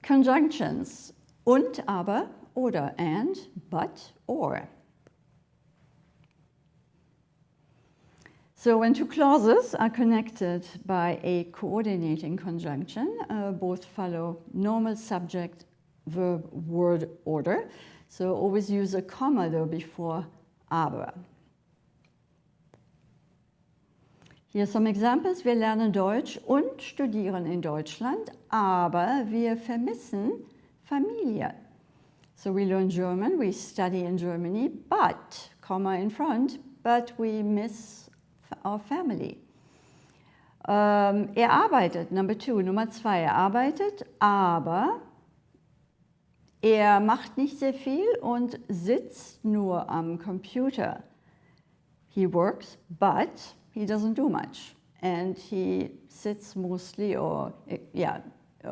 Conjunctions. Und, aber, oder, and, but, or. So when two clauses are connected by a coordinating conjunction, both follow normal subject, verb, word order. So always use a comma though before aber. Here are some examples. Wir lernen Deutsch und studieren in Deutschland, aber wir vermissen Familie. So we learn German, we study in Germany, but, comma in front, but we miss our family. Arbeitet, Number 2. Nummer 2, er arbeitet, aber er macht nicht sehr viel und sitzt nur am Computer. He works, but he doesn't do much. And he sits mostly or,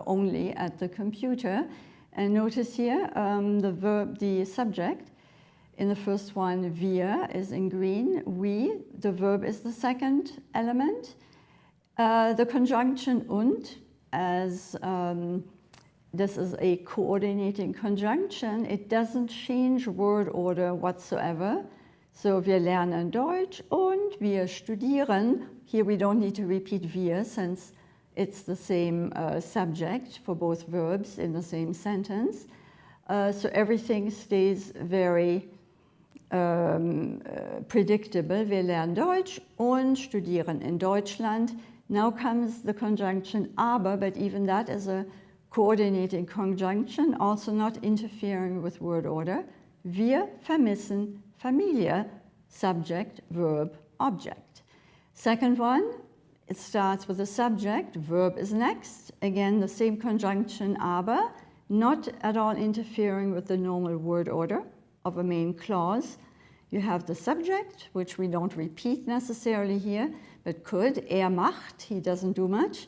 only at the computer. And notice here the verb, the subject. In the first one, wir is in green, we, the verb is the second element. The conjunction und, as this is a coordinating conjunction, it doesn't change word order whatsoever. So wir lernen Deutsch und wir studieren. Here we don't need to repeat wir since it's the same subject for both verbs in the same sentence. So everything stays very predictable. Wir lernen Deutsch und studieren in Deutschland. Now comes the conjunction aber, but even that is a coordinating conjunction, also not interfering with word order. Wir vermissen Familie, subject, verb, object. Second one, it starts with a subject, verb is next. Again, the same conjunction aber, not at all interfering with the normal word order of a main clause. You have the subject, which we don't repeat necessarily here, but could. Er macht, he doesn't do much.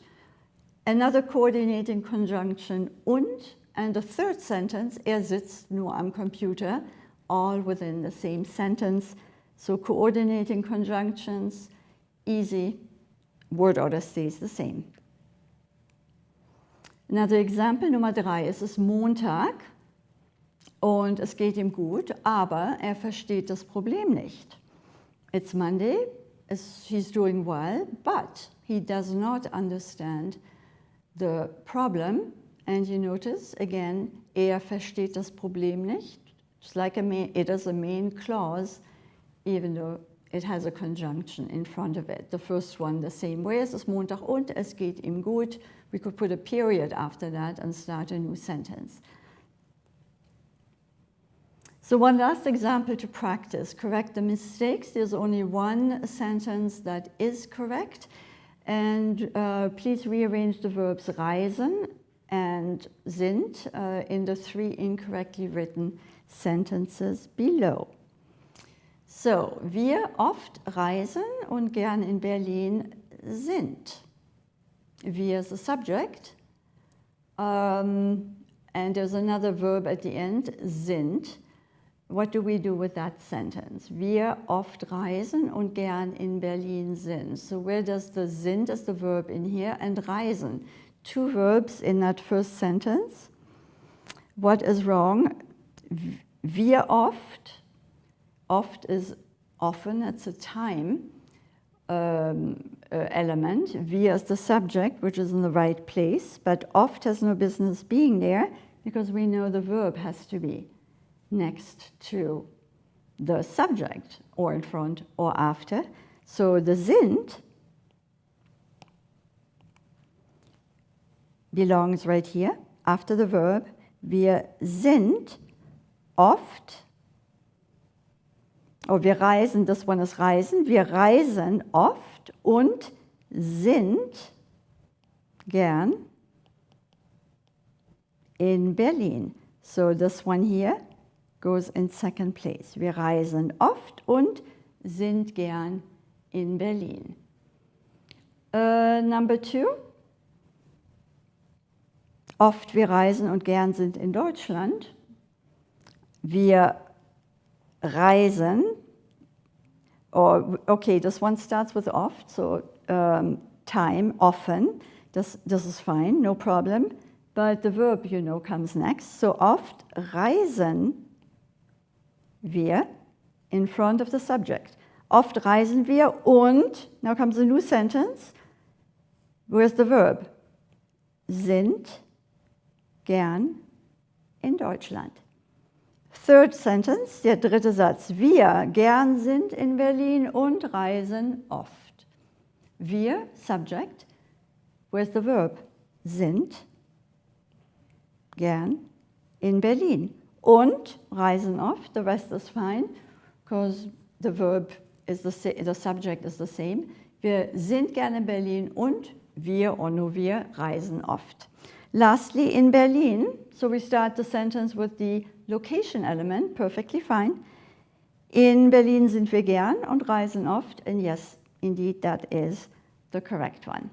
Another coordinating conjunction und, and the third sentence, er sitzt nur am Computer, all within the same sentence. So coordinating conjunctions, easy, word order stays the same. Another example, Nummer 3, es ist Montag. Und es geht ihm gut, aber er versteht das Problem nicht. It's Monday, he's doing well, but he does not understand the problem. And you notice, again, er versteht das Problem nicht. It's like it is a main clause, even though it has a conjunction in front of it. The first one the same way, es ist Montag und es geht ihm gut. We could put a period after that and start a new sentence. So one last example to practice. Correct the mistakes. There's only one sentence that is correct. And please rearrange the verbs reisen and sind in the 3 incorrectly written sentences below. So, wir oft reisen und gern in Berlin sind. Wir is the subject. And there's another verb at the end, sind. What do we do with that sentence? Wir oft reisen und gern in Berlin sind. So where does the sind as the verb in here and reisen? 2 verbs in that first sentence. What is wrong? Wir oft. Oft is often, it's a time element. Wir is the subject, which is in the right place, but oft has no business being there because we know the verb has to be next to the subject, or in front or after. So the sind belongs right here, after the verb. Wir sind oft, or wir reisen, this one is reisen, wir reisen oft und sind gern in Berlin. So this one here goes in second place. Wir reisen oft und sind gern in Berlin. Number 2. Oft wir reisen und gern sind in Deutschland. Wir reisen. Okay, this one starts with oft, so time, often. This is fine, no problem. but the verb, you know, comes next. So oft reisen wir in front of the subject. Oft reisen wir und, now comes a new sentence. Where's the verb? Sind gern in Deutschland. Third sentence, der dritte Satz. Wir gern sind in Berlin und reisen oft. Wir, subject. Where's the verb? Sind gern in Berlin und reisen oft. The rest is fine, because the verb is the subject is the same. Wir sind gern in Berlin und wir und nur wir reisen oft. Lastly, in Berlin, so we start the sentence with the location element, perfectly fine. In Berlin sind wir gern und reisen oft, and yes, indeed, that is the correct one.